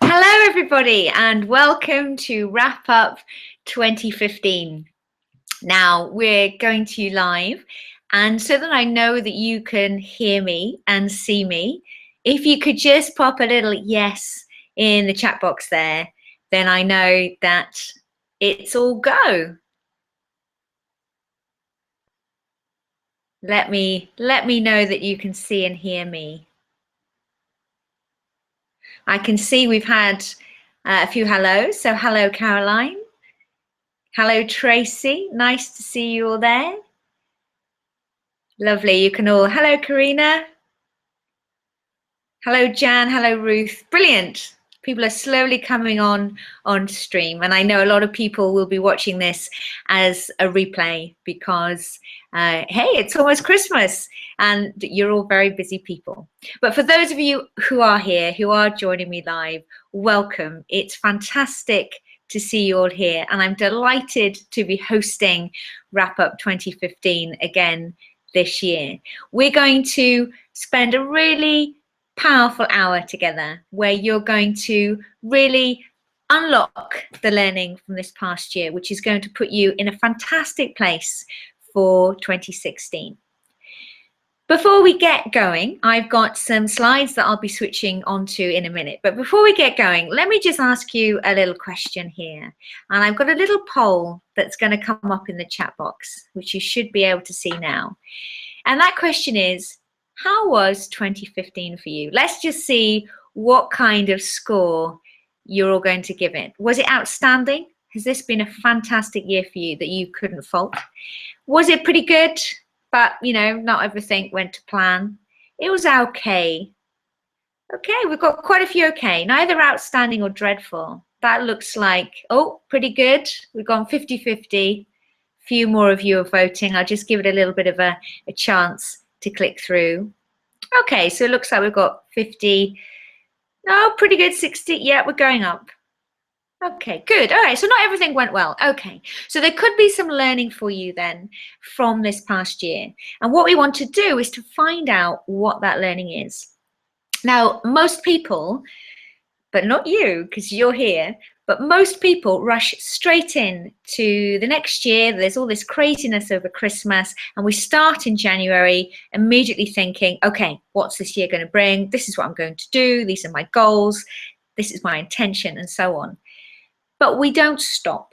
Hello everybody and welcome to Wrap Up 2015. Now we're going to live, and so that I know that you can hear me and see me, if you could just pop a little yes in the chat box there, then I know that it's all go. Let me know that you can see and hear me. I can see we've had a few hellos. So hello, Caroline. Hello, Tracy. Nice to see you all there. Lovely. You can all. Hello, Karina. Hello, Jan. Hello, Ruth. Brilliant. People are slowly coming on stream, and I know a lot of people will be watching this as a replay because, hey, it's almost Christmas and you're all very busy people. But for those of you who are here, who are joining me live, welcome. It's fantastic to see you all here, and I'm delighted to be hosting Wrap Up 2015 again this year. We're going to spend a really powerful hour together where you're going to really unlock the learning from this past year, which is going to put you in a fantastic place for 2016. Before we get going, I've got some slides that I'll be switching onto in a minute. But before we get going, let me just ask you a little question here. And I've got a little poll that's going to come up in the chat box, which you should be able to see now. And that question is, how was 2015 for you? Let's just see what kind of score you're all going to give it. Was it outstanding? Has this been a fantastic year for you that you couldn't fault? Was it pretty good? But, you know, not everything went to plan. It was okay. Okay, we've got quite a few okay. Neither outstanding or dreadful. That looks like, oh, pretty good. We've gone 50-50. Few more of you are voting. I'll just give it a little bit of a chance to click through. Okay, so it looks like we've got 50. Oh, pretty good, 60. Yeah, we're going up. Okay, good. All right, so not everything went well. Okay, so there could be some learning for you then from this past year. And what we want to do is to find out what that learning is. Now, most people, but not you because you're here, but most people rush straight in to the next year. There's all this craziness over Christmas, and we start in January immediately thinking, okay, what's this year going to bring? This is what I'm going to do. These are my goals. This is my intention, and so on. But we don't stop.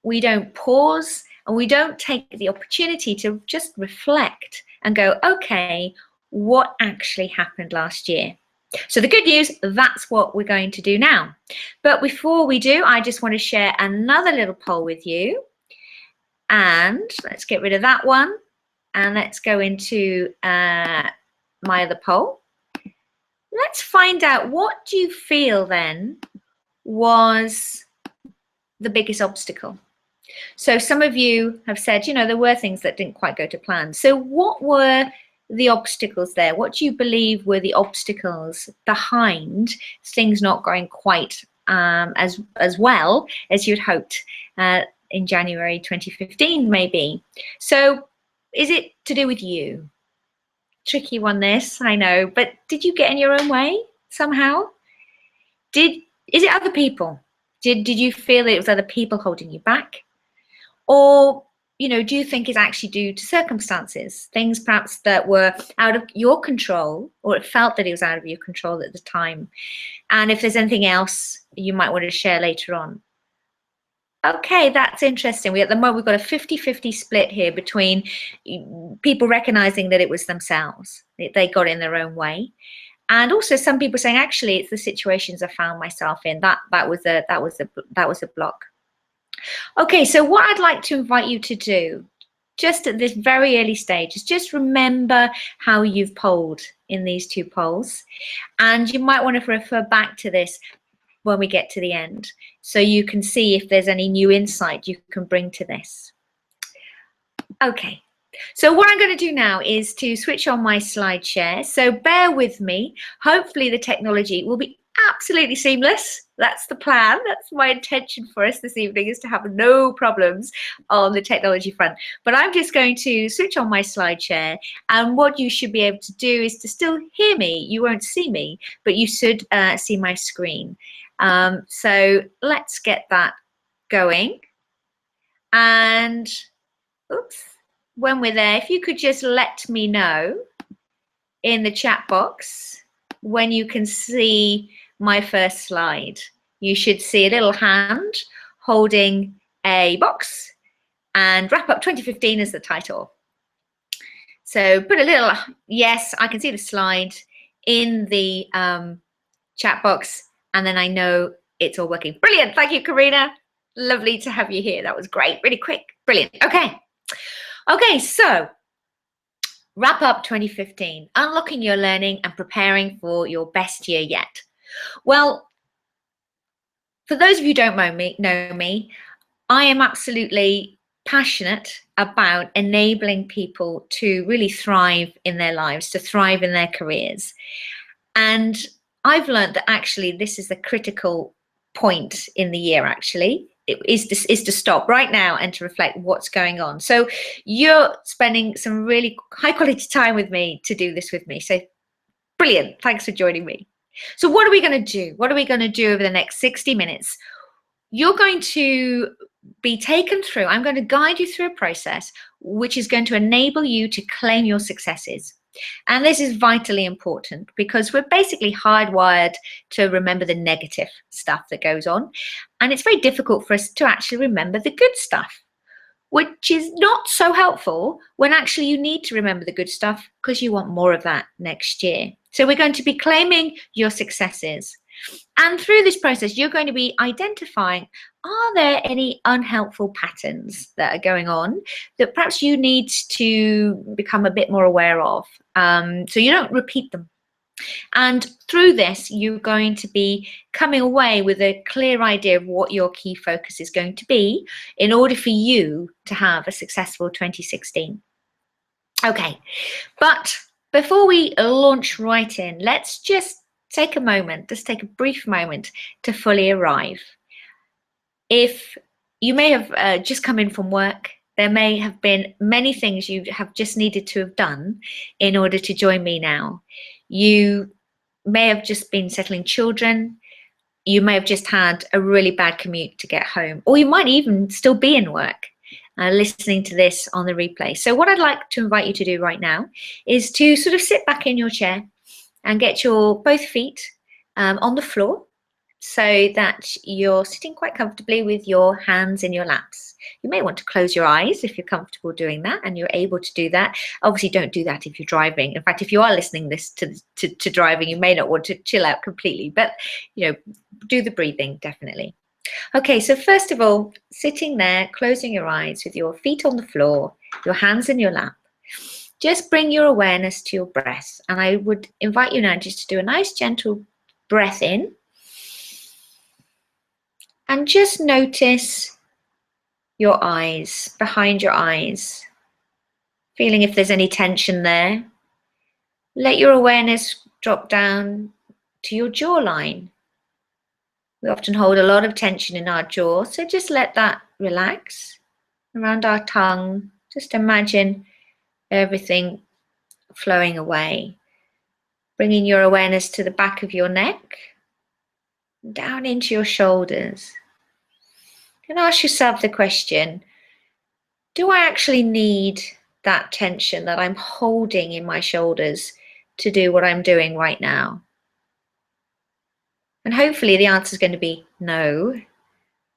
We don't pause, and we don't take the opportunity to just reflect and go, okay, what actually happened last year? So the good news, that's what we're going to do now. But before we do, I just want to share another little poll with you. And let's get rid of that one. And let's go into my other poll. Let's find out, what do you feel then was the biggest obstacle? So some of you have said, you know, there were things that didn't quite go to plan. So what were the obstacles there? What do you believe were the obstacles behind things not going quite as well as you'd hoped in January 2015 maybe? So is it to do with you? Tricky one this, I know, but did you get in your own way somehow? Is it other people? Did you feel that it was other people holding you back? Or, you know, do you think it's actually due to circumstances, things perhaps that were out of your control, or it felt that it was out of your control at the time? And if there's anything else you might want to share later on. Okay, that's interesting. At the moment, we've got a 50-50 split here between people recognizing that it was themselves, they got in their own way. And also some people saying, actually, it's the situations I found myself in. That was a block. Okay, so what I'd like to invite you to do, just at this very early stage, is just remember how you've polled in these two polls. And you might want to refer back to this when we get to the end, so you can see if there's any new insight you can bring to this. Okay, so what I'm going to do now is to switch on my slide share. So bear with me. Hopefully the technology will be absolutely seamless. That's the plan. That's my intention for us this evening, is to have no problems on the technology front. But I'm just going to switch on my slide share, and what you should be able to do is to still hear me. You won't see me, but you should see my screen. So let's get that going. And oops, when we're there, if you could just let me know in the chat box when you can see my first slide. You should see a little hand holding a box and Wrap Up 2015 as the title. So put a little yes, I can see the slide in the chat box, and then I know it's all working. Brilliant. Thank you, Karina. Lovely to have you here. That was great. Really quick. Brilliant. Okay. Okay, so Wrap Up 2015, unlocking your learning and preparing for your best year yet. Well, for those of you who don't know me, I am absolutely passionate about enabling people to really thrive in their lives, to thrive in their careers. And I've learned that actually this is the critical point in the year, actually. It is to stop right now and to reflect what's going on. So you're spending some really high quality time with me to do this with me. So brilliant. Thanks for joining me. So what are we going to do? What are we going to do over the next 60 minutes? You're going to be taken through, I'm going to guide you through a process which is going to enable you to claim your successes. And this is vitally important because we're basically hardwired to remember the negative stuff that goes on. And it's very difficult for us to actually remember the good stuff, which is not so helpful when actually you need to remember the good stuff because you want more of that next year. So we're going to be claiming your successes. And through this process, you're going to be identifying, are there any unhelpful patterns that are going on that perhaps you need to become a bit more aware of, so you don't repeat them. And through this, you're going to be coming away with a clear idea of what your key focus is going to be in order for you to have a successful 2016. Okay, but before we launch right in, let's just take a moment, just take a brief moment to fully arrive. If you may have just come in from work, there may have been many things you have just needed to have done in order to join me now. You may have just been settling children. You may have just had a really bad commute to get home, or you might even still be in work listening to this on the replay. So what I'd like to invite you to do right now is to sort of sit back in your chair and get your both feet on the floor so that you're sitting quite comfortably with your hands in your laps. You may want to close your eyes if you're comfortable doing that and you're able to do that. Obviously, don't do that if you're driving. In fact, if you are listening this to driving, you may not want to chill out completely, but do the breathing, definitely. Okay, so first of all, sitting there, closing your eyes with your feet on the floor, your hands in your lap, just bring your awareness to your breath. And I would invite you now just to do a nice gentle breath in. And just notice your eyes, behind your eyes, feeling if there's any tension there. Let your awareness drop down to your jawline. We often hold a lot of tension in our jaw, so just let that relax around our tongue. Just imagine everything flowing away. Bringing your awareness to the back of your neck, down into your shoulders. And ask yourself the question, do I actually need that tension that I'm holding in my shoulders to do what I'm doing right now? And hopefully the answer is going to be no.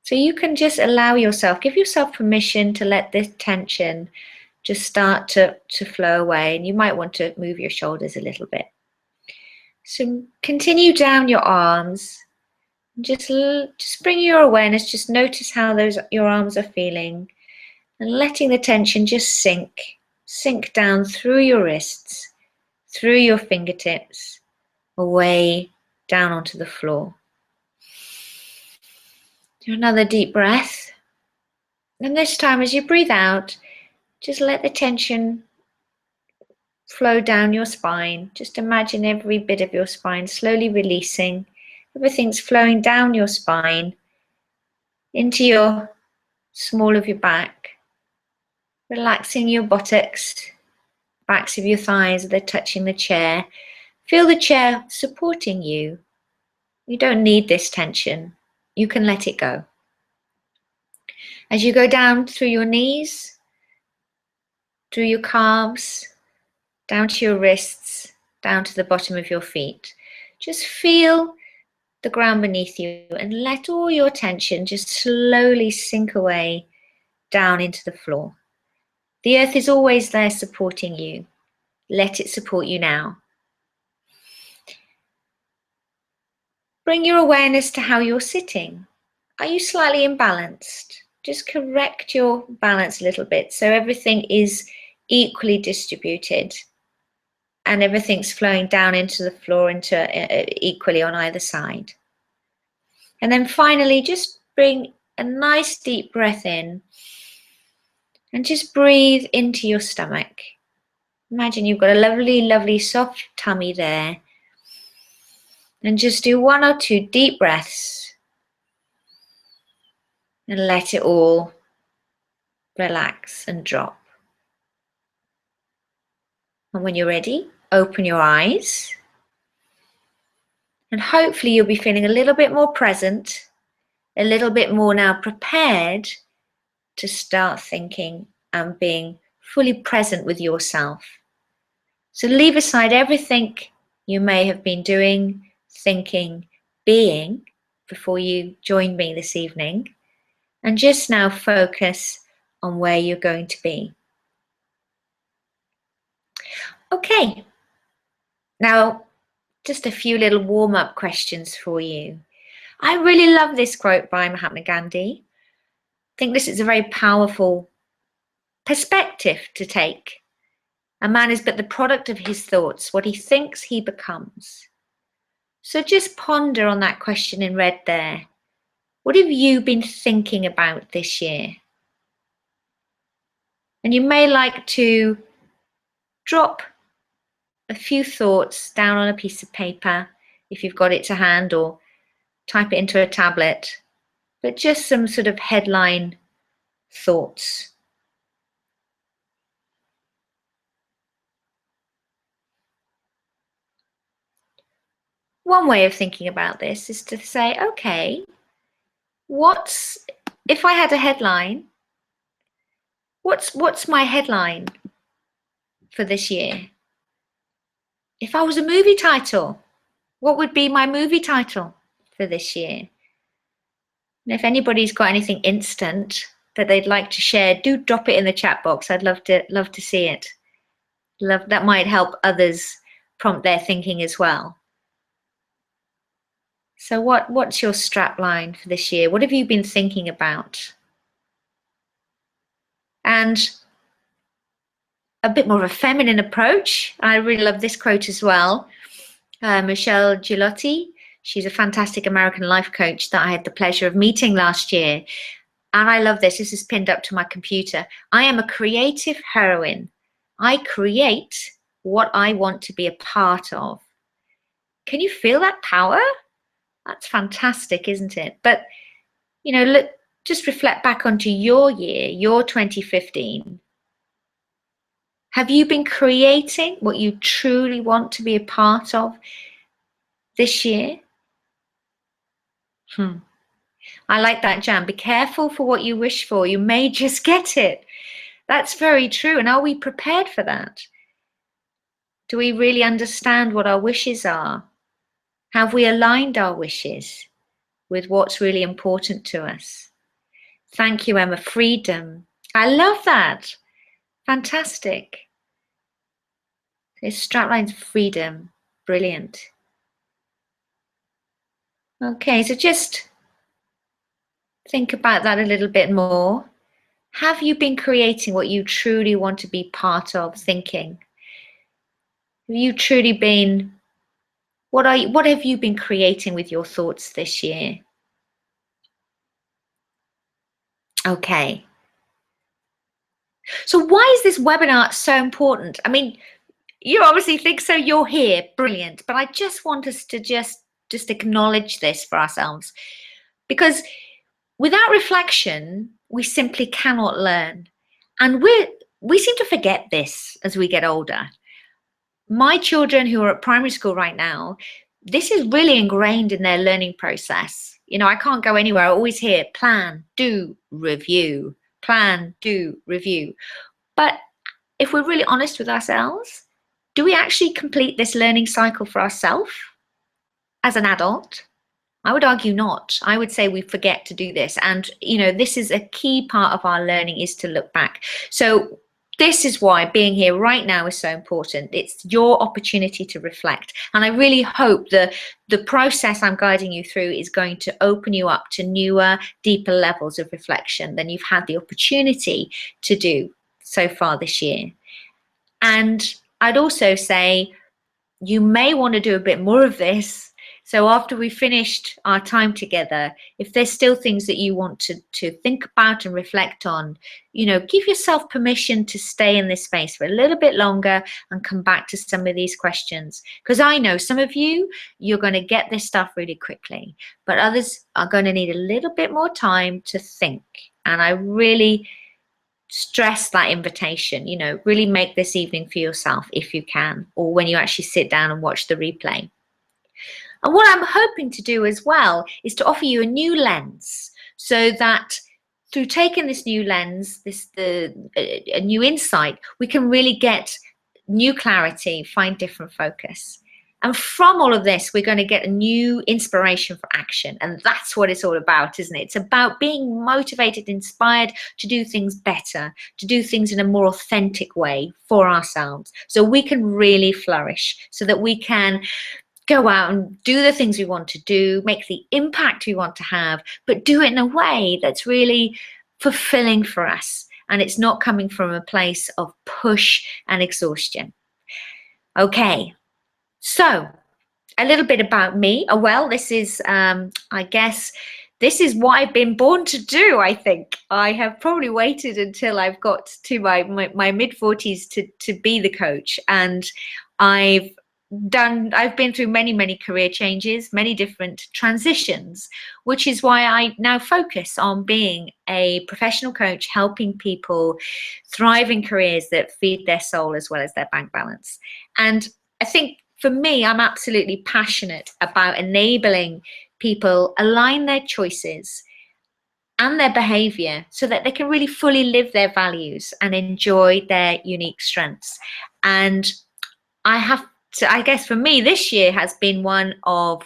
So you can just allow yourself, give yourself permission to let this tension just start to flow away. And you might want to move your shoulders a little bit. So continue down your arms. Just bring your awareness, just notice how your arms are feeling. And letting the tension just sink down through your wrists, through your fingertips, away down onto the floor. Do another deep breath. And this time as you breathe out, just let the tension flow down your spine. Just imagine every bit of your spine slowly releasing. Everything's flowing down your spine, into your small of your back, relaxing your buttocks, backs of your thighs, they're touching the chair. Feel the chair supporting you. You don't need this tension. You can let it go. As you go down through your knees, through your calves, down to your wrists, down to the bottom of your feet, just feel the ground beneath you and let all your tension just slowly sink away down into the floor. The earth is always there supporting you. Let it support you now. Bring your awareness to how you're sitting. Are you slightly imbalanced? Just correct your balance a little bit so everything is equally distributed and everything's flowing down into the floor equally on either side. And then finally, just bring a nice deep breath in and just breathe into your stomach. Imagine you've got a lovely, lovely soft tummy there. And just do 1 or 2 deep breaths and let it all relax and drop. And when you're ready, open your eyes. And hopefully you'll be feeling a little bit more present, a little bit more now prepared to start thinking and being fully present with yourself. So leave aside everything you may have been doing, thinking, being before you joined me this evening, and just now focus on where you're going to be. Okay, now just a few little warm-up questions for you. I really love this quote by Mahatma Gandhi. I think this is a very powerful perspective to take. A man is but the product of his thoughts. What he thinks, he becomes. So just ponder on that question in red there. What have you been thinking about this year? And you may like to drop a few thoughts down on a piece of paper if you've got it to hand, or type it into a tablet, but just some sort of headline thoughts. One way of thinking about this is to say, okay, if I had a headline, what's my headline for this year? If I was a movie title, what would be my movie title for this year? And if anybody's got anything instant that they'd like to share, do drop it in the chat box. I'd love to see it. That might help others prompt their thinking as well. So what's your strap line for this year? What have you been thinking about? And a bit more of a feminine approach. I really love this quote as well. Michelle Gilotti, she's a fantastic American life coach that I had the pleasure of meeting last year. And I love this. This is pinned up to my computer. I am a creative heroine. I create what I want to be a part of. Can you feel that power? That's fantastic, isn't it? But, you know, look, just reflect back onto your year, your 2015. Have you been creating what you truly want to be a part of this year? I like that, Jan. Be careful for what you wish for. You may just get it. That's very true. And are we prepared for that? Do we really understand what our wishes are? Have we aligned our wishes with what's really important to us? Thank you, Emma. Freedom. I love that. Fantastic. This strapline, freedom. Brilliant. Okay, so just think about that a little bit more. Have you been creating what you truly want to be part of thinking? Have you truly been, what have you been creating with your thoughts this year? Okay. So why is this webinar so important? I mean, you obviously think so, you're here, brilliant. But I just want us to just acknowledge this for ourselves. Because without reflection, we simply cannot learn. And we seem to forget this as we get older. My children who are at primary school right now, this is really ingrained in their learning process. You know, I can't go anywhere. I always hear plan, do, review, plan, do, review. But if we're really honest with ourselves, do we actually complete this learning cycle for ourselves as an adult? I would argue not. I would say we forget to do this. And, you know, this is a key part of our learning, is to look back. So this is why being here right now is so important. It's your opportunity to reflect. And I really hope the process I'm guiding you through is going to open you up to newer, deeper levels of reflection than you've had the opportunity to do so far this year. And I'd also say you may want to do a bit more of this. So after we finished our time together, if there's still things that you want to think about and reflect on, you know, give yourself permission to stay in this space for a little bit longer and come back to some of these questions. Because I know some of you, you're going to get this stuff really quickly, but others are going to need a little bit more time to think. And I really stress that invitation, you know, really make this evening for yourself if you can, or when you actually sit down and watch the replay. And what I'm hoping to do as well is to offer you a new lens, so that through taking this new lens, a new insight, we can really get new clarity, find different focus. And from all of this, we're going to get a new inspiration for action. And that's what it's all about, isn't it? It's about being motivated, inspired to do things better, to do things in a more authentic way for ourselves, so we can really flourish, so that we can go out and do the things we want to do, make the impact we want to have, but do it in a way that's really fulfilling for us. And it's not coming from a place of push and exhaustion. Okay, so a little bit about me. Oh, well, this is, I guess, this is what I've been born to do, I think. I have probably waited until I've got to my mid-40s to be the coach. And I've been through many career changes, many different transitions, which is why I now focus on being a professional coach, helping people thrive in careers that feed their soul as well as their bank balance. And I think for me, I'm absolutely passionate about enabling people align their choices and their behavior so that they can really fully live their values and enjoy their unique strengths. And I guess for me, this year has been one of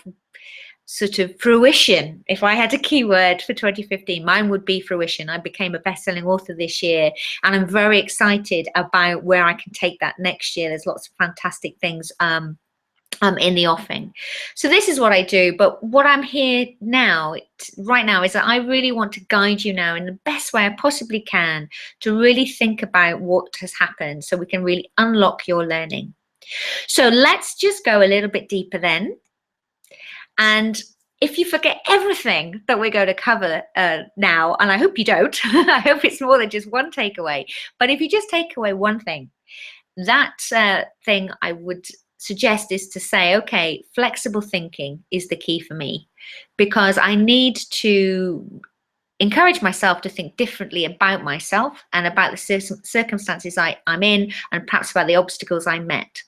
sort of fruition. If I had a keyword for 2015, mine would be fruition. I became a best-selling author this year, and I'm very excited about where I can take that next year. There's lots of fantastic things in the offing. So this is what I do, but what I'm here now, right now, is that I really want to guide you now in the best way I possibly can to really think about what has happened so we can really unlock your learning. So let's just go a little bit deeper then. And if you forget everything that we're going to cover now, and I hope you don't, I hope it's more than just one takeaway, but if you just take away one thing, that thing I would suggest is to say, okay, flexible thinking is the key for me, because I need to encourage myself to think differently about myself and about the circumstances I'm in, and perhaps about the obstacles I met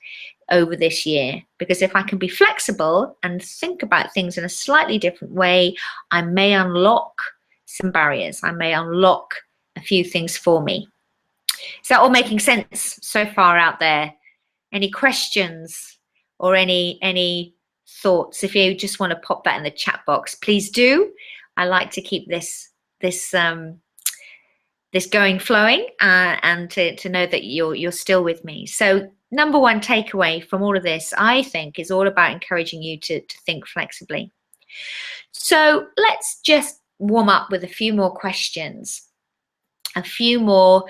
over this year. Because if I can be flexible and think about things in a slightly different way, I may unlock some barriers. I may unlock a few things for me. Is that all making sense so far out there? Any questions or any thoughts? If you just want to pop that in the chat box, please do. I like to keep this going flowing, and to know that you're still with me. So number one takeaway from all of this, I think, is all about encouraging you to think flexibly. So let's just warm up with a few more questions, a few more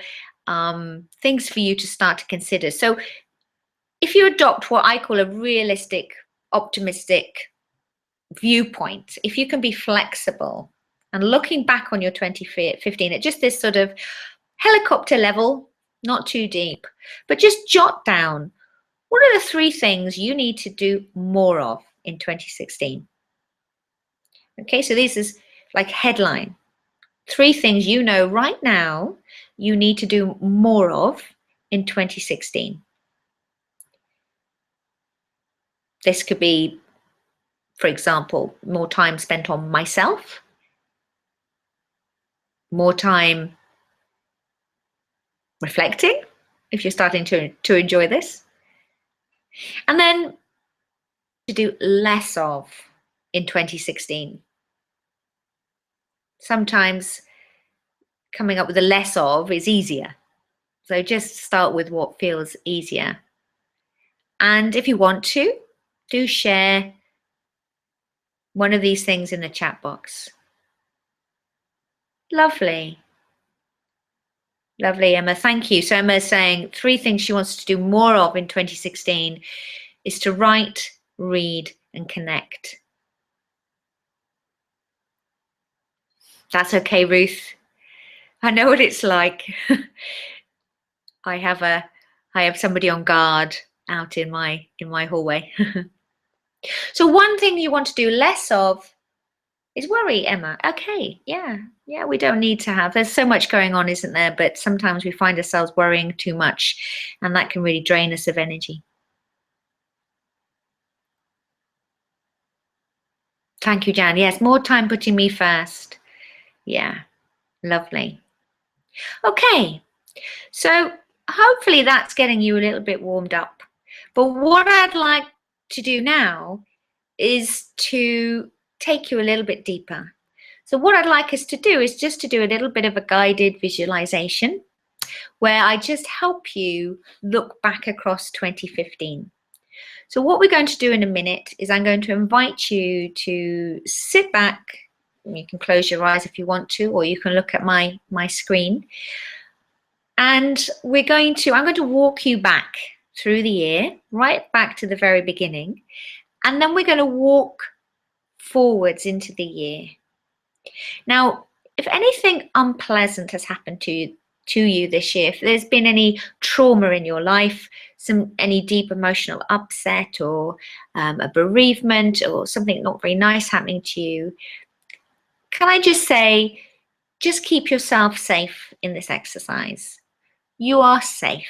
things for you to start to consider. So if you adopt what I call a realistic, optimistic viewpoint, if you can be flexible and looking back on your 2015 at just this sort of helicopter level, not too deep, but just jot down, what are the 3 things you need to do more of in 2016? Okay, so this is like headline. 3 things you know right now you need to do more of in 2016. This could be, for example, more time spent on myself, more time reflecting, if you're starting to enjoy this, and then to do less of in 2016. Sometimes coming up with a less of is easier. So just start with what feels easier. And if you want to, do share one of these things in the chat box. Lovely. Lovely, Emma. Thank you. So Emma is saying 3 things she wants to do more of in 2016 is to write, read, and connect. That's okay, Ruth. I know what it's like. I have somebody on guard out in my hallway. So one thing you want to do less of is worry, Emma. Okay, yeah, we don't need to have. There's so much going on, isn't there? But sometimes we find ourselves worrying too much, and that can really drain us of energy. Thank you, Jan. Yes, more time putting me first. Yeah, lovely. Okay, so hopefully that's getting you a little bit warmed up. But what I'd like to do now is to take you a little bit deeper. So what I'd like us to do is just to do a little bit of a guided visualization where I just help you look back across 2015. So what we're going to do in a minute is I'm going to invite you to sit back. You can close your eyes if you want to, or you can look at my screen. And I'm going to walk you back through the year, right back to the very beginning. And then we're going to walk forwards into the year. Now, if anything unpleasant has happened to you this year, if there's been any trauma in your life, any deep emotional upset, or a bereavement, or something not very nice happening to you, can I just say, just keep yourself safe in this exercise. You are safe.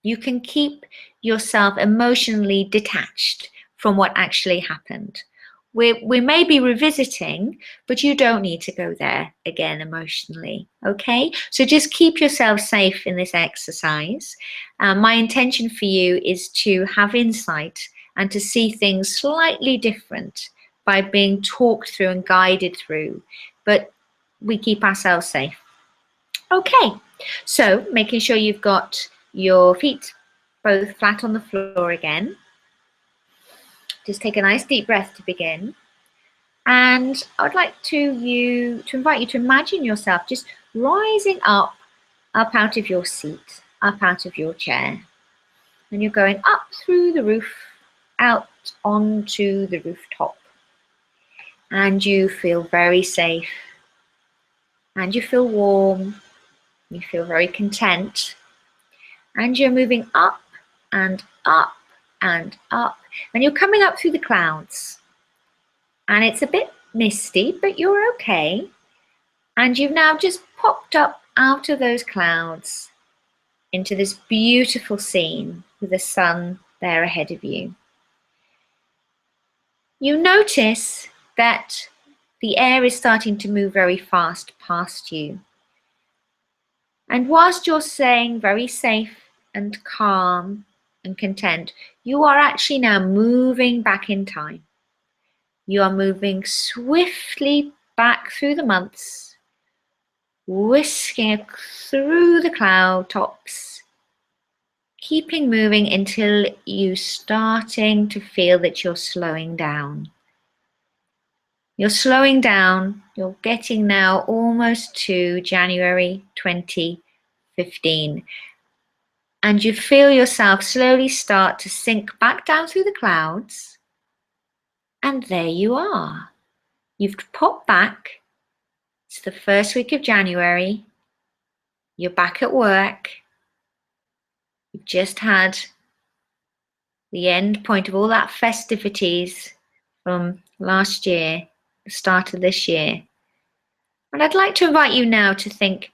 You can keep yourself emotionally detached from what actually happened. We may be revisiting, but you don't need to go there again emotionally, okay? So just keep yourself safe in this exercise. My intention for you is to have insight and to see things slightly different by being talked through and guided through, but we keep ourselves safe. Okay, so making sure you've got your feet both flat on the floor again. Just take a nice deep breath to begin. And I would like to invite you to imagine yourself just rising up out of your seat, up out of your chair. And you're going up through the roof, out onto the rooftop. And you feel very safe. And you feel warm. You feel very content. And you're moving up and up and up. And you're coming up through the clouds. And it's a bit misty, but you're okay. And you've now just popped up out of those clouds into this beautiful scene with the sun there ahead of you. You notice that the air is starting to move very fast past you. And whilst you're staying very safe and calm and content, you are actually now moving back in time. You are moving swiftly back through the months, whisking through the cloud tops, keeping moving until you're starting to feel that you're slowing down. You're slowing down, you're getting now almost to January 2015. And you feel yourself slowly start to sink back down through the clouds. And there you are. You've popped back. It's the first week of January. You're back at work. You've just had the end point of all that festivities from last year, the start of this year. And I'd like to invite you now to think,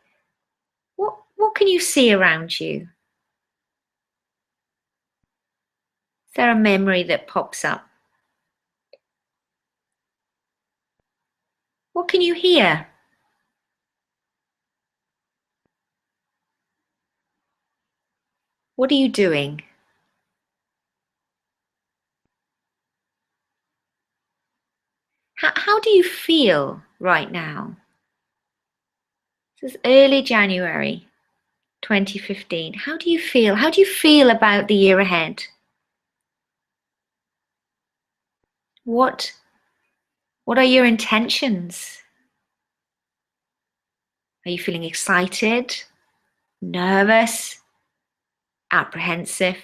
what can you see around you? Is there a memory that pops up? What can you hear? What are you doing? How do you feel right now? This is early January 2015. How do you feel? How do you feel about the year ahead? What are your intentions? Are you feeling excited, nervous, apprehensive,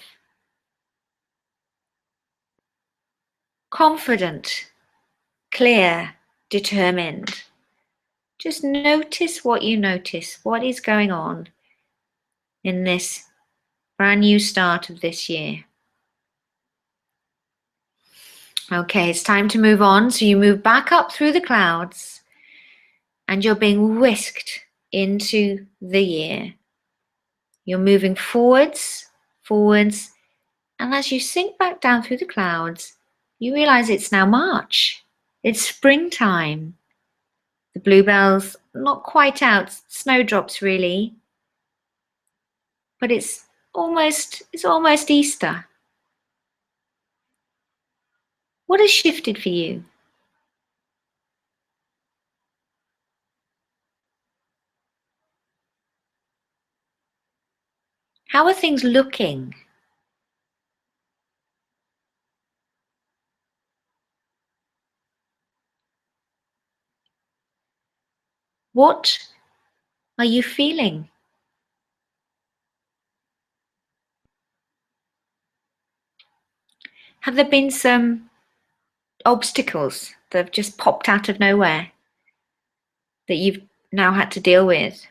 confident, clear, determined? Just notice what you notice, what is going on in this brand new start of this year. Okay, it's time to move on. So you move back up through the clouds and you're being whisked into the year. You're moving forwards, and as you sink back down through the clouds, you realize it's now March. It's springtime. The bluebells not quite out, snowdrops really, but it's almost Easter. What has shifted for you? How are things looking? What are you feeling? Have there been some obstacles that have just popped out of nowhere that you've now had to deal with?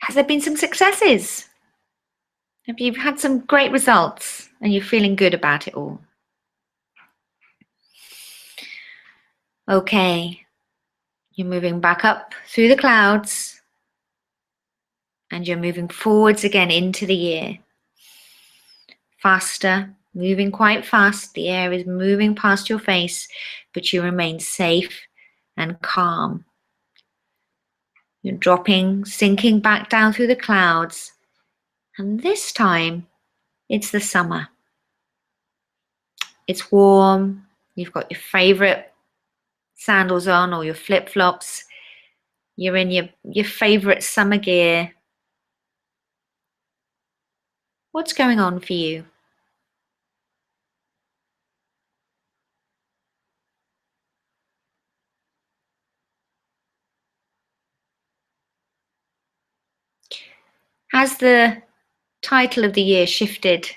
Has there been some successes? Have you had some great results and you're feeling good about it all? Okay, you're moving back up through the clouds and you're moving forwards again into the year. Faster, moving quite fast. The air is moving past your face, but you remain safe and calm. You're dropping, sinking back down through the clouds. And this time, It's the summer. It's warm. You've got your favorite sandals on or your flip-flops. You're in your favorite summer gear. What's going on for you? Has the title of the year shifted?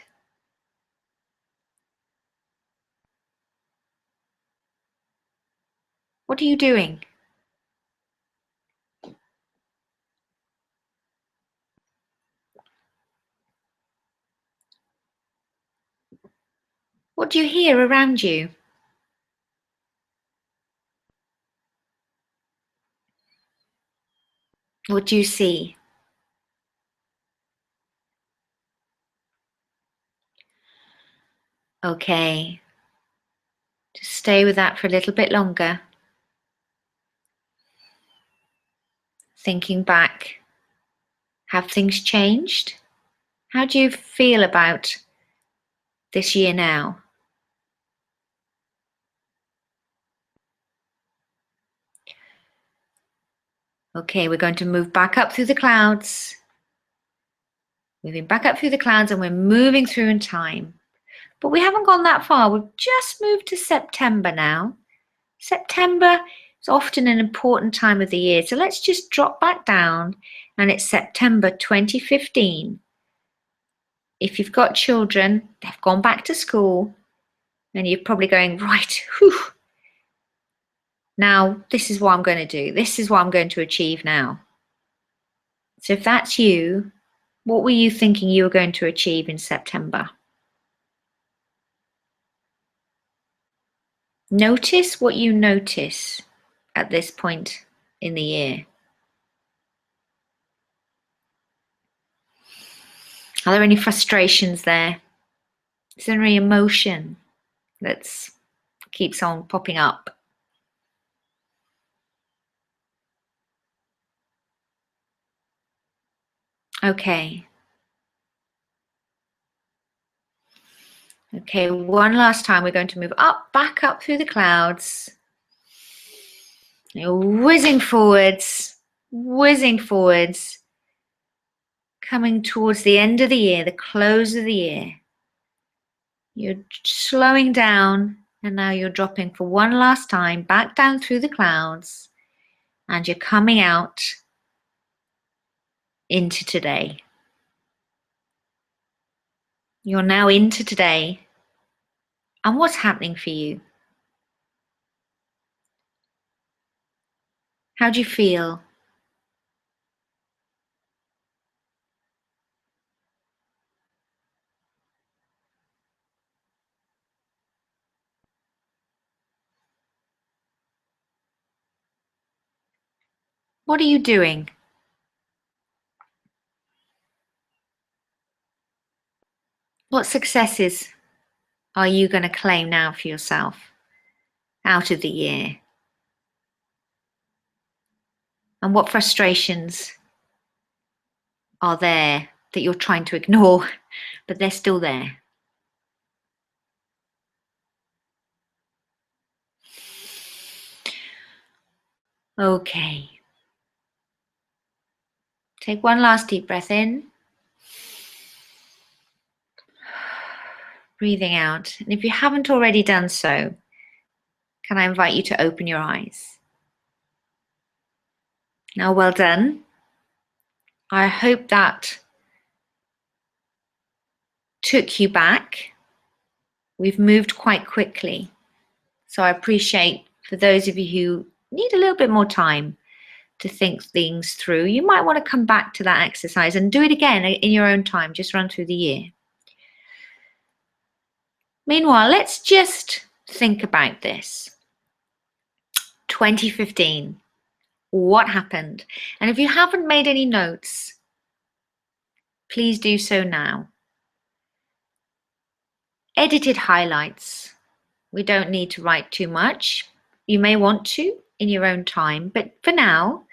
What are you doing? What do you hear around you? What do you see? Okay, just stay with that for a little bit longer. Thinking back, have things changed? How do you feel about this year now? Okay, we're going to move back up through the clouds. Moving back up through the clouds, and we're moving through in time. But we haven't gone that far. We've just moved to September now. September is often an important time of the year. So let's just drop back down, and it's September 2015. If you've got children, they've gone back to school, and you're probably going, right, whew. Now, this is what I'm going to do. This is what I'm going to achieve now. So if that's you, what were you thinking you were going to achieve in September? Notice what you notice at this point in the year. Are there any frustrations there? Is there any emotion that keeps on popping up? Okay. Okay, one last time we're going to move up, back up through the clouds. You're whizzing forwards, coming towards the end of the year, the close of the year. You're slowing down, and now you're dropping for one last time back down through the clouds, and you're coming out into today. You're now into today. And what's happening for you? How do you feel? What are you doing? What successes are you going to claim now for yourself out of the year? And what frustrations are there that you're trying to ignore, but they're still there? Okay. Take one last deep breath in. Breathing out. And if you haven't already done so, can I invite you to open your eyes? Now, well done. I hope that took you back. We've moved quite quickly. So I appreciate for those of you who need a little bit more time to think things through, you might want to come back to that exercise and do it again in your own time, just run through the year. Meanwhile, let's just think about this. 2015, what happened? And if you haven't made any notes, please do so now. Edited highlights. We don't need to write too much. You may want to in your own time, but for now,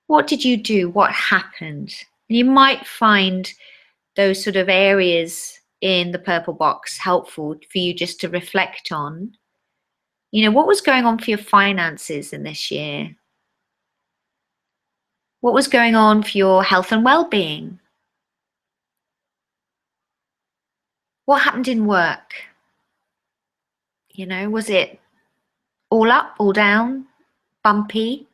what did you do? What happened? You might find those sort of areas in the purple box helpful for you just to reflect on? You know, what was going on for your finances in this year? What was going on for your health and well-being? What happened in work? You know, was it all up, all down, bumpy?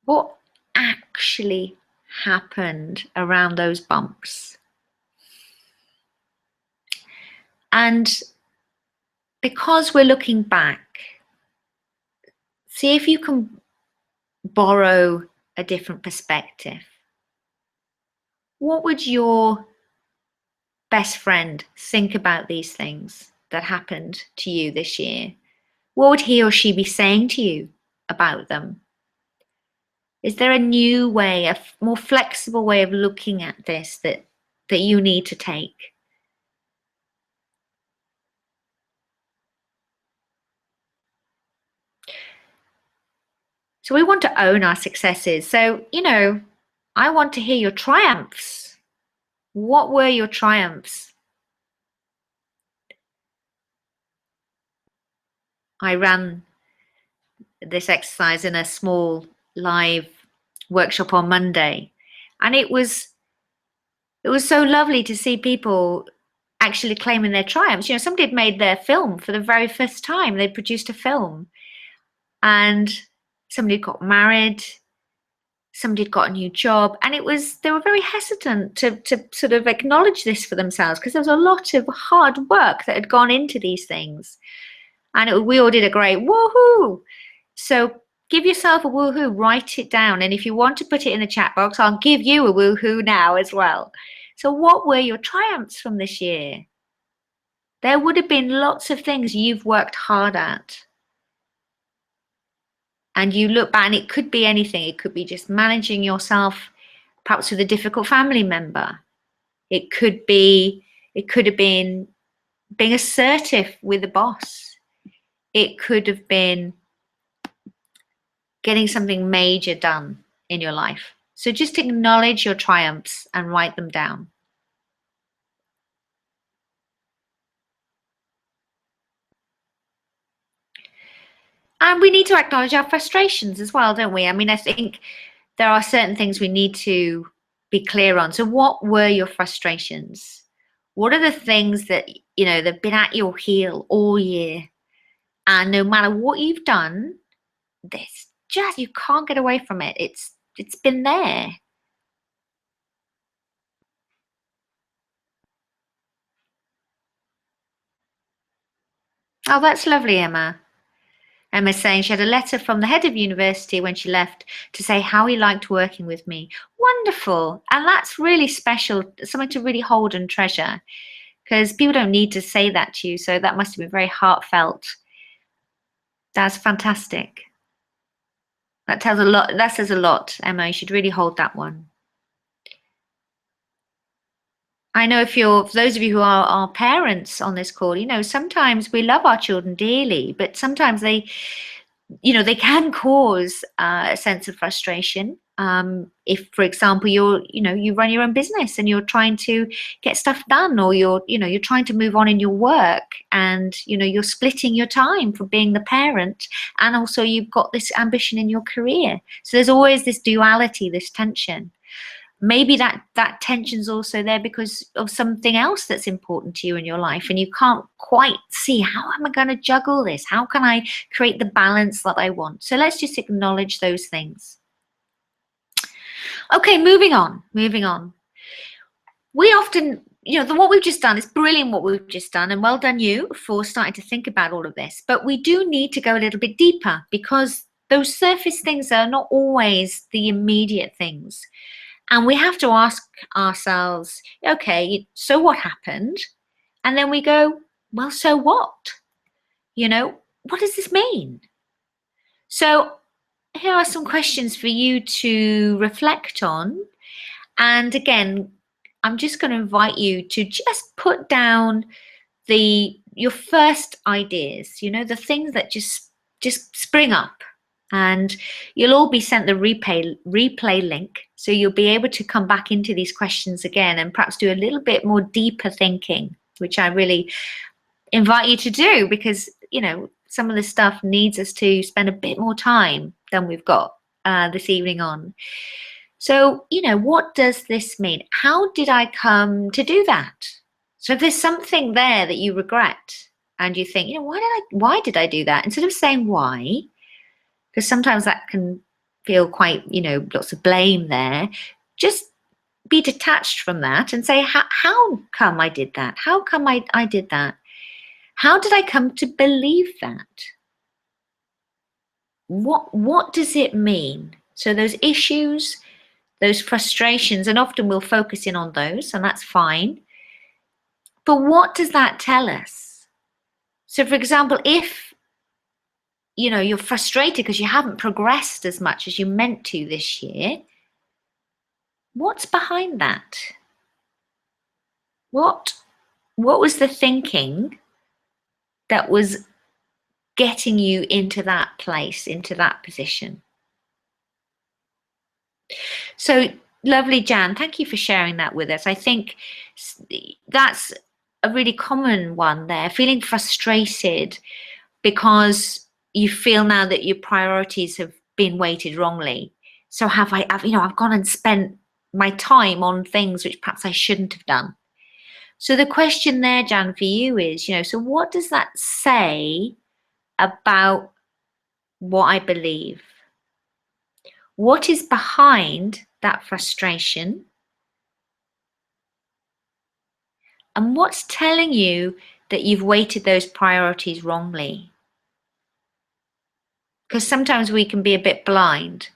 What actually happened around those bumps? And because we're looking back, see if you can borrow a different perspective. What would your best friend think about these things that happened to you this year? What would he or she be saying to you about them? Is there a new way, a more flexible way of looking at this that you need to take? So we want to own our successes. So, you know, I want to hear your triumphs. What were your triumphs? I ran this exercise in a small live workshop on Monday, and it was so lovely to see people actually claiming their triumphs. You know, somebody had made their film for the very first time. They'd produced a film, and somebody got married, somebody had got a new job, and they were very hesitant to sort of acknowledge this for themselves because there was a lot of hard work that had gone into these things. And we all did a great woohoo. So give yourself a woohoo, write it down. And if you want to put it in the chat box, I'll give you a woohoo now as well. So what were your triumphs from this year? There would have been lots of things you've worked hard at. And you look back, and it could be anything. It could be just managing yourself, perhaps with a difficult family member. It could have been being assertive with a boss. It could have been getting something major done in your life. So just acknowledge your triumphs and write them down. And we need to acknowledge our frustrations as well, don't we? I mean, I think there are certain things we need to be clear on. So what were your frustrations? What are the things that, you know, that have been at your heel all year? And no matter what you've done, you can't get away from it. It's been there. Oh, that's lovely, Emma. Emma's saying she had a letter from the head of university when she left to say how he liked working with me. Wonderful. And that's really special, something to really hold and treasure, because people don't need to say that to you. So that must have been very heartfelt. That's fantastic. That tells a lot. That says a lot, Emma. You should really hold that one. I know for those of you who are parents on this call, you know, sometimes we love our children dearly, but sometimes they can cause a sense of frustration. If, for example, you run your own business and you're trying to get stuff done, or you're trying to move on in your work, and you're splitting your time for being the parent, and also you've got this ambition in your career. So there's always this duality, this tension. Maybe that tension's also there because of something else that's important to you in your life, and you can't quite see, how am I going to juggle this? How can I create the balance that I want? So let's just acknowledge those things. Okay, moving on. We often, what we've just done is brilliant, what we've just done, and well done you for starting to think about all of this. But we do need to go a little bit deeper, because those surface things are not always the immediate things. And we have to ask ourselves, okay, so what happened? And then we go, well, so what? What does this mean? So here are some questions for you to reflect on. And again, I'm just going to invite you to just put down your first ideas, the things that just spring up. And you'll all be sent the replay link, so you'll be able to come back into these questions again and perhaps do a little bit more deeper thinking, which I really invite you to do, because some of this stuff needs us to spend a bit more time than we've got this evening on. So, what does this mean? How did I come to do that? So if there's something there that you regret and you think, why did I do that? Instead of saying why, because sometimes that can feel quite, lots of blame there, just be detached from that and say, how come I did that? How come I did that? How did I come to believe that? What does it mean? So those issues, those frustrations, and often we'll focus in on those, and that's fine. But what does that tell us? So for example, if you're frustrated because you haven't progressed as much as you meant to this year, what's behind that? What was the thinking that was getting you into that place, into that position? So lovely, Jan. Thank you for sharing that with us. I think that's a really common one there, feeling frustrated because you feel now that your priorities have been weighted wrongly. So I've gone and spent my time on things which perhaps I shouldn't have done. So the question there, Jan, for you is, so what does that say about what I believe? What is behind that frustration? And what's telling you that you've weighted those priorities wrongly? Because sometimes we can be a bit blind.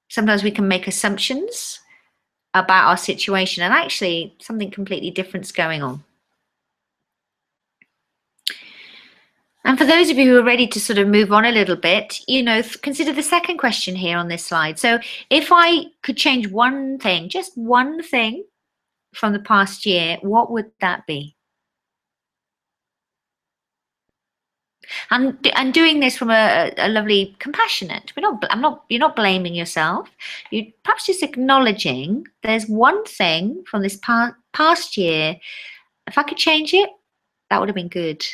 Sometimes we can make assumptions about our situation and actually something completely different's going on. And for those of you who are ready to sort of move on a little bit, consider the second question here on this slide. So if I could change one thing, just one thing from the past year, what would that be? And doing this from a lovely compassionate. You're not blaming yourself. You're perhaps just acknowledging there's one thing from this past year. If I could change it, that would have been good.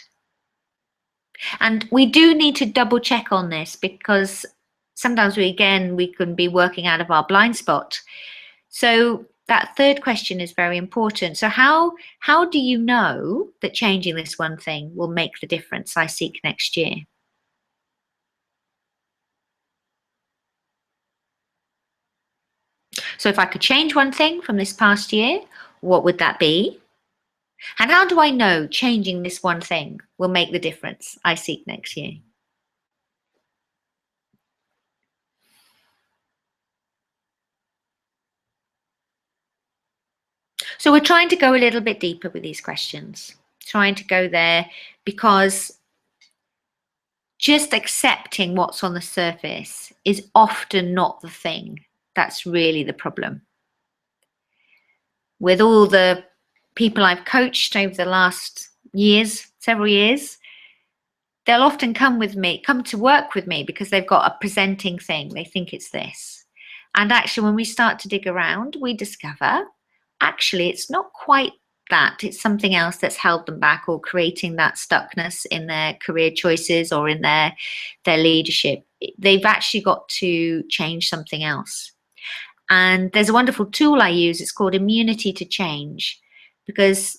And we do need to double check on this, because sometimes we can be working out of our blind spot. So that third question is very important. So how do you know that changing this one thing will make the difference I seek next year? So if I could change one thing from this past year, what would that be? And how do I know changing this one thing will make the difference I seek next year? So we're trying to go a little bit deeper with these questions, trying to go there, because just accepting what's on the surface is often not the thing that's really the problem. With all the people I've coached over the last several years, they'll often come to work with me because they've got a presenting thing. They think it's this. And actually, when we start to dig around, we discover, actually, it's not quite that. It's something else that's held them back or creating that stuckness in their career choices or in their leadership. They've actually got to change something else. And there's a wonderful tool I use. It's called immunity to change, because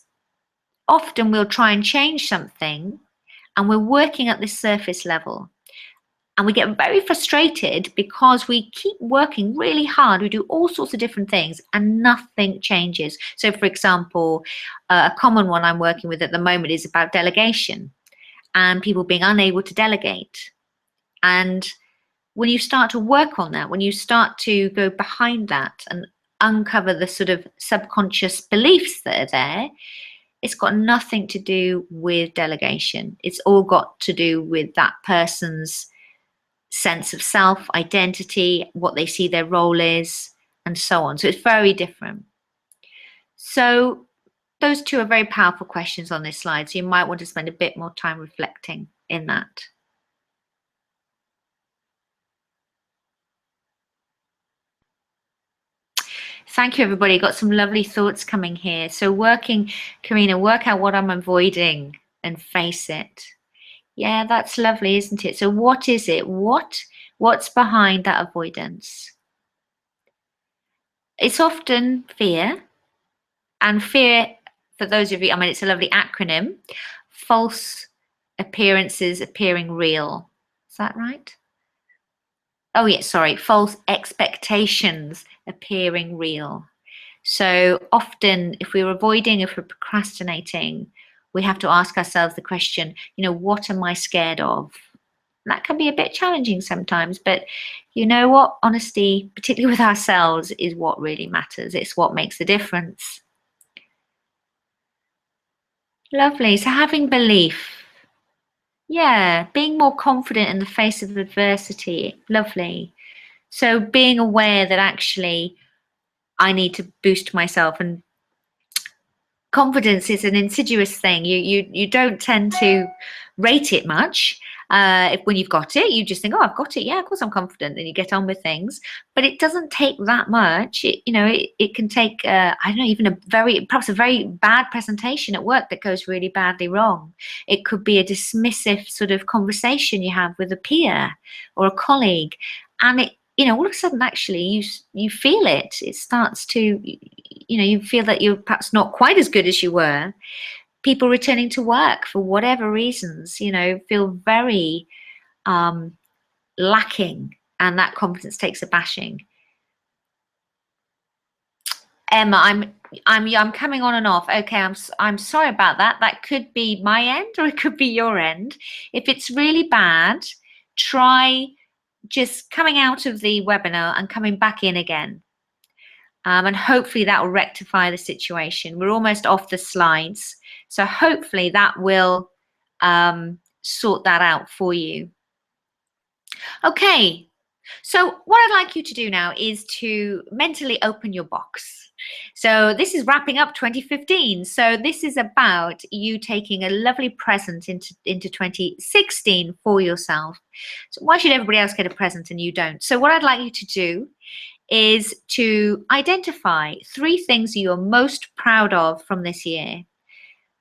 often we'll try and change something and we're working at this surface level. And we get very frustrated because we keep working really hard. We do all sorts of different things and nothing changes. So, for example, a common one I'm working with at the moment is about delegation and people being unable to delegate. And when you start to work on that, when you start to go behind that and uncover the sort of subconscious beliefs that are there, it's got nothing to do with delegation. It's all got to do with that person's sense of self, identity, what they see their role is, and so on. So it's very different. So those two are very powerful questions on this slide. So you might want to spend a bit more time reflecting in that. Thank you, everybody. Got some lovely thoughts coming here. So Karina, work out what I'm avoiding and face it. Yeah, that's lovely, isn't it? So what is it? What's behind that avoidance? It's often fear. And fear, for those of you, I mean, it's a lovely acronym, false appearances appearing real. Is that right? Oh, yeah, sorry, false expectations appearing real. So often, if we're avoiding, if we're procrastinating, we have to ask ourselves the question, what am I scared of? That can be a bit challenging sometimes, but you know what? Honesty, particularly with ourselves, is what really matters. It's what makes the difference. Lovely. So having belief. Yeah, being more confident in the face of adversity. Lovely. So being aware that actually I need to boost myself, and confidence is an insidious thing. You don't tend to rate it much. If when you've got it, you just think, oh, I've got it. Yeah, of course I'm confident, and you get on with things. But it doesn't take that much. It can take I don't know, even perhaps a very bad presentation at work that goes really badly wrong. It could be a dismissive sort of conversation you have with a peer or a colleague, and all of a sudden actually you feel it. It starts to you feel that you're perhaps not quite as good as you were. People returning to work for whatever reasons, feel very lacking, and that confidence takes a bashing. Emma, I'm coming on and off. Okay, I'm sorry about that. That could be my end or it could be your end. If it's really bad, try just coming out of the webinar and coming back in again. And hopefully that will rectify the situation. We're almost off the slides, so hopefully that will sort that out for you. Okay, so what I'd like you to do now is to mentally open your box. So this is wrapping up 2015. So this is about you taking a lovely present into 2016 for yourself. So why should everybody else get a present and you don't? So what I'd like you to do is to identify 3 things you're most proud of from this year.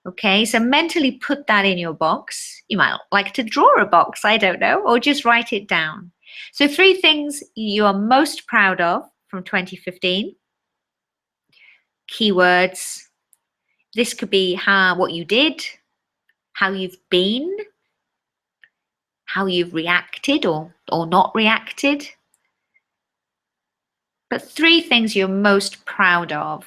Okay, so mentally put that in your box. You might like to draw a box, I don't know, or just write it down. So 3 things you are most proud of from 2015. Keywords. This could be what you did, how you've been, how you've reacted or not reacted. But 3 things you're most proud of.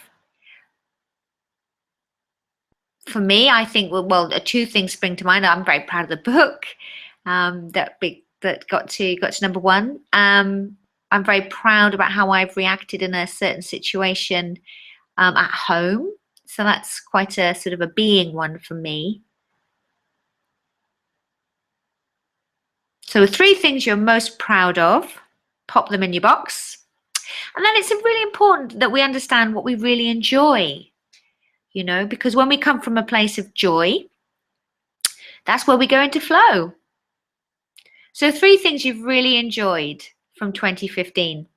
For me, I think, well, 2 things spring to mind. I'm very proud of the book that got to number 1. I'm very proud about how I've reacted in a certain situation at home. So that's quite a sort of a being one for me. So 3 things you're most proud of, pop them in your box. And then it's really important that we understand what we really enjoy, because when we come from a place of joy, that's where we go into flow. So 3 things you've really enjoyed from 2015.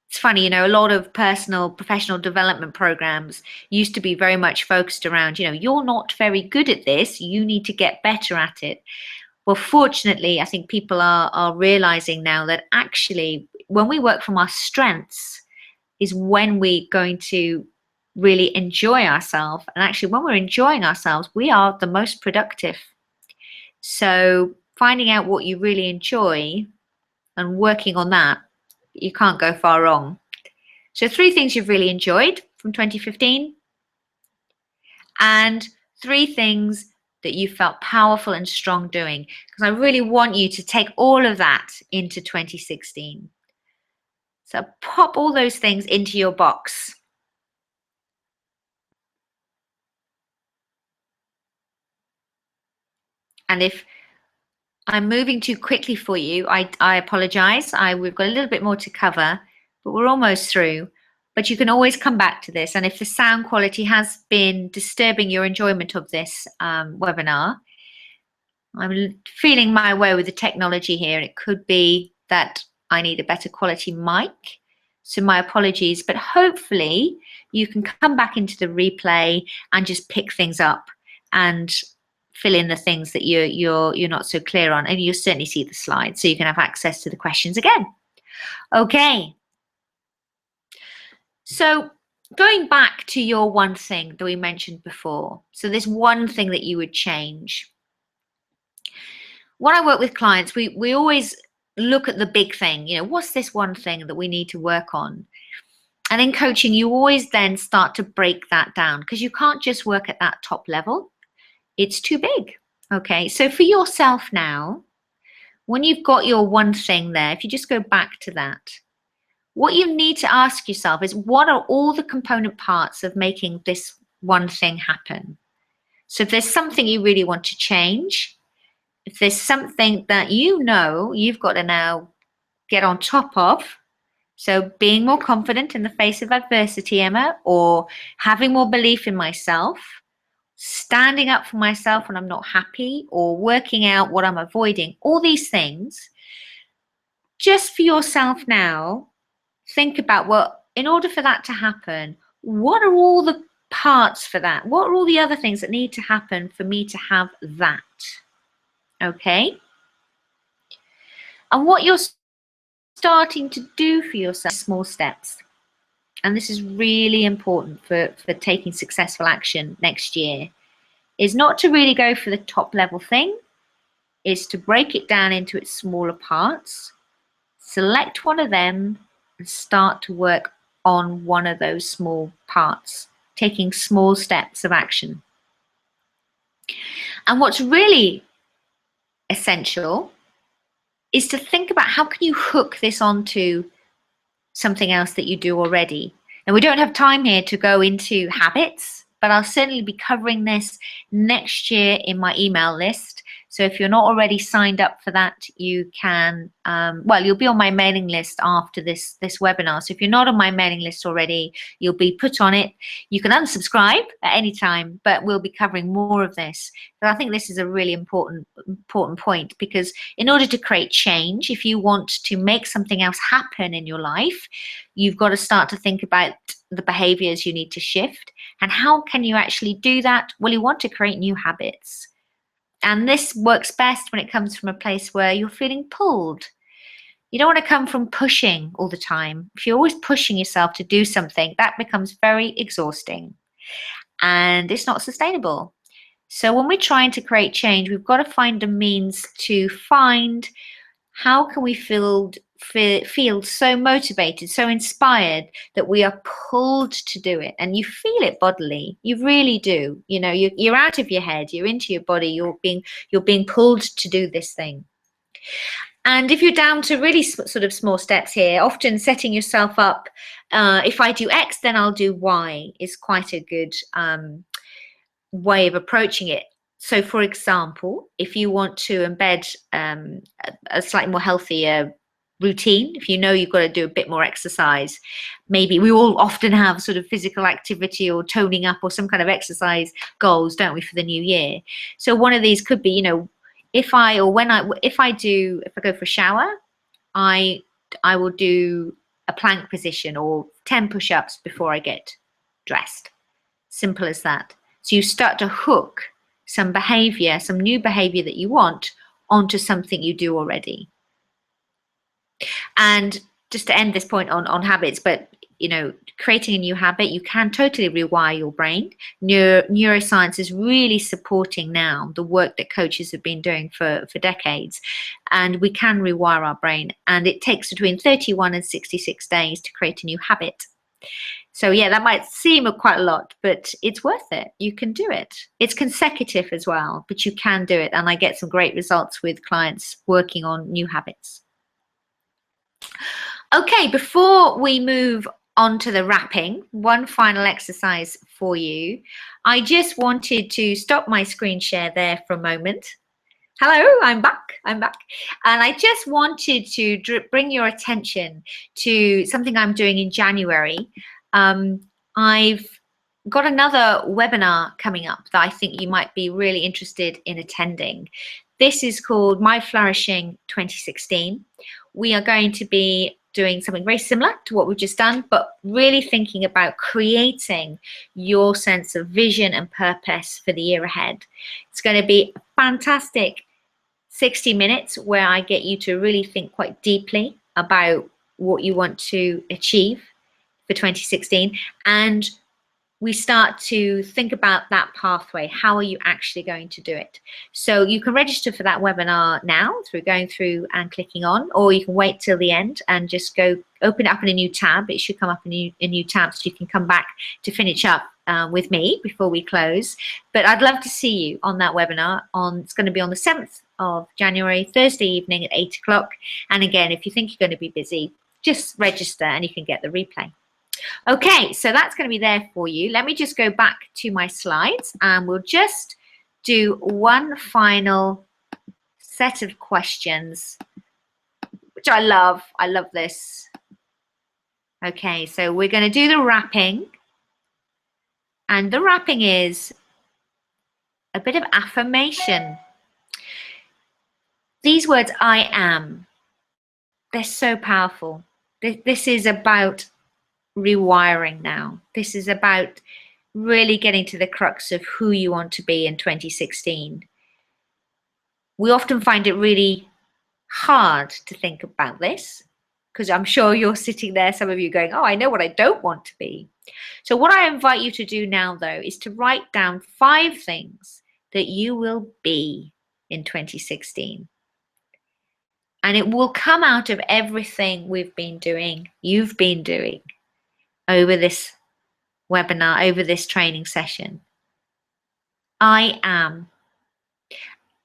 It's funny, a lot of professional development programs used to be very much focused around, you're not very good at this, you need to get better at it. Well, fortunately, I think people are realizing now that actually when we work from our strengths is when we're going to really enjoy ourselves. And actually when we're enjoying ourselves, we are the most productive. So finding out what you really enjoy and working on that, you can't go far wrong. So 3 things you've really enjoyed from 2015 and 3 things that you felt powerful and strong doing, because I really want you to take all of that into 2016. So pop all those things into your box. And if I'm moving too quickly for you, I apologize. We've got a little bit more to cover, but we're almost through. But you can always come back to this. And if the sound quality has been disturbing your enjoyment of this webinar, I'm feeling my way with the technology here. It could be that I need a better quality mic. So my apologies, but hopefully you can come back into the replay and just pick things up and fill in the things that you're not so clear on, and you'll certainly see the slides so you can have access to the questions again. Okay. So going back to your one thing that we mentioned before, so this one thing that you would change. When I work with clients, we always look at the big thing, what's this one thing that we need to work on? And in coaching, you always then start to break that down, because you can't just work at that top level. It's too big. Okay, so for yourself now, when you've got your one thing there, if you just go back to that, what you need to ask yourself is, what are all the component parts of making this one thing happen? So if there's something you really want to change, if there's something that you've got to now get on top of, so being more confident in the face of adversity, Emma, or having more belief in myself, standing up for myself when I'm not happy, or working out what I'm avoiding, all these things, just for yourself now, think about, well, in order for that to happen, what are all the parts for that? What are all the other things that need to happen for me to have that? Okay? And what you're starting to do for yourself, small steps. And this is really important for taking successful action next year, is not to really go for the top level thing, is to break it down into its smaller parts, select one of them and start to work on one of those small parts, taking small steps of action. And what's really essential is to think about, how can you hook this onto something else that you do already? And we don't have time here to go into habits, but I'll certainly be covering this next year in my email list. So if you're not already signed up for that, you can, you'll be on my mailing list after this webinar. So if you're not on my mailing list already, you'll be put on it. You can unsubscribe at any time, but we'll be covering more of this. But I think this is a really important point, because in order to create change, if you want to make something else happen in your life, you've got to start to think about the behaviors you need to shift. And how can you actually do that? Well, you want to create new habits. And this works best when it comes from a place where you're feeling pulled. You don't want to come from pushing all the time. If you're always pushing yourself to do something, that becomes very exhausting and it's not sustainable. So when we're trying to create change, we've got to find a means to find, how can we feel so motivated, so inspired that we are pulled to do it? And you feel it bodily, you really do. You're out of your head, you're into your body, you're being pulled to do this thing. And if you're down to really sort of small steps here, often setting yourself up, if I do X, then I'll do Y, is quite a good way of approaching it. So for example, if you want to embed a slightly more healthier routine, if you've got to do a bit more exercise, maybe we all often have sort of physical activity or toning up or some kind of exercise goals, don't we, for the new year? So one of these could be, if I go for a shower, I will do a plank position or 10 push-ups before I get dressed. Simple as that. So you start to hook some behavior, some new behavior that you want, onto something you do already. And just to end this point on habits, but creating a new habit, you can totally rewire your brain. Neuroscience is really supporting now the work that coaches have been doing for decades, and we can rewire our brain, and it takes between 31 and 66 days to create a new habit. So yeah, that might seem quite a lot, but it's worth it. You can do it. It's consecutive as well, but you can do it. And I get some great results with clients working on new habits. Okay, before we move on to the wrapping, one final exercise for you. I just wanted to stop my screen share there for a moment. Hello, I'm back. And I just wanted to bring your attention to something I'm doing in January. I've got another webinar coming up that I think you might be really interested in attending. This is called My Flourishing 2016. We are going to be doing something very similar to what we've just done, but really thinking about creating your sense of vision and purpose for the year ahead. It's going to be a fantastic 60 minutes where I get you to really think quite deeply about what you want to achieve for 2016, and we start to think about that pathway. How are you actually going to do it? So you can register for that webinar now through going through and clicking on, or you can wait till the end and just go open it up in a new tab. It should come up in a new tab, so you can come back to finish up with me before we close. But I'd love to see you on that webinar. It's going to be on the 7th of January, Thursday evening at 8 o'clock. And again, if you think you're going to be busy, just register and you can get the replay. Okay, so that's going to be there for you. Let me just go back to my slides and we'll just do one final set of questions, which I love. I love this. Okay, so we're going to do the wrapping. And the wrapping is a bit of affirmation. These words, I am, they're so powerful. This is about rewiring now. This is about really getting to the crux of who you want to be in 2016. We often find it really hard to think about this because I'm sure you're sitting there, some of you going, oh, I know what I don't want to be. So what I invite you to do now, though, is to write down 5 things that you will be in 2016. And it will come out of everything we've been doing, you've been doing over this webinar, over this training session. I am.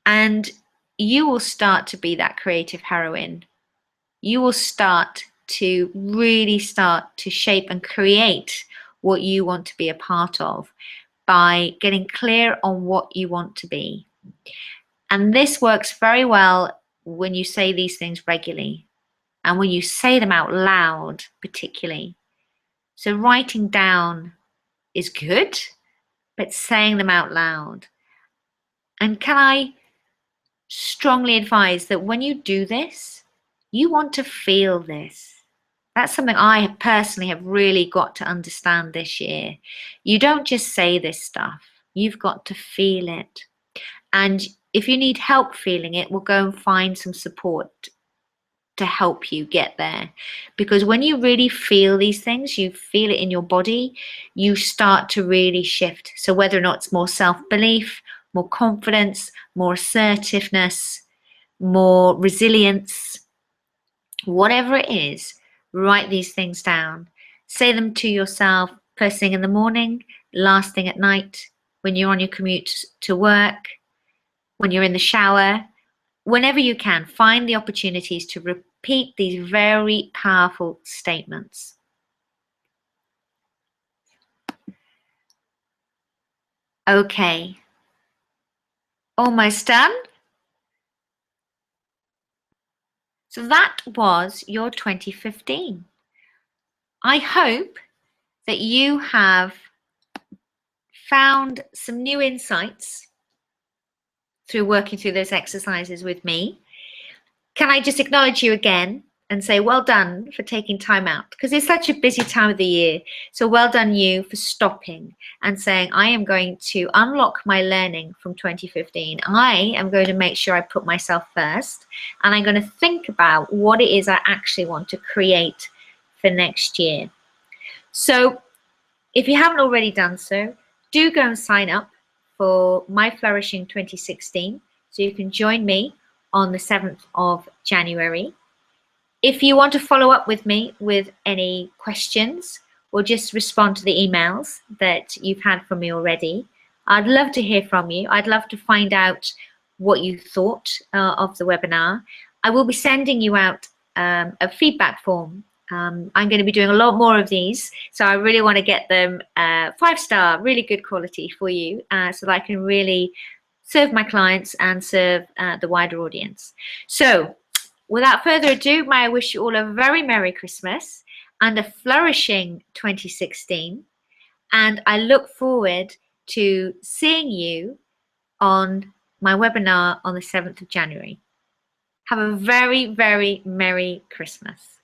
And you will start to be that creative heroine. You will start to really start to shape and create what you want to be a part of by getting clear on what you want to be. And this works very well when you say these things regularly and when you say them out loud, particularly. So writing down is good, but saying them out loud. And can I strongly advise that when you do this, you want to feel this. That's something I personally have really got to understand this year. You don't just say this stuff, you've got to feel it. And if you need help feeling it, we'll go and find some support to help you get there. Because when you really feel these things, you feel it in your body, you start to really shift. So whether or not it's more self-belief, more confidence, more assertiveness, more resilience, whatever it is, write these things down. Say them to yourself first thing in the morning, last thing at night, when you're on your commute to work, when you're in the shower. Whenever you can, find the opportunities to repeat these very powerful statements. Okay, almost done. So that was your 2015. I hope that you have found some new insights through working through those exercises with me. Can I just acknowledge you again and say well done for taking time out, because it's such a busy time of the year. So well done you for stopping and saying, I am going to unlock my learning from 2015. I am going to make sure I put myself first, and I'm going to think about what it is I actually want to create for next year. So if you haven't already done so, do go and sign up for My Flourishing 2016 so you can join me on the 7th of January. If you want to follow up with me with any questions or just respond to the emails that you've had from me already, I'd love to hear from you. I'd love to find out what you thought of the webinar. I will be sending you out a feedback form. I'm going to be doing a lot more of these, so I really want to get them 5-star, really good quality for you, so that I can really serve my clients and serve the wider audience. So without further ado, may I wish you all a very Merry Christmas and a flourishing 2016. And I look forward to seeing you on my webinar on the 7th of January. Have a very, very Merry Christmas.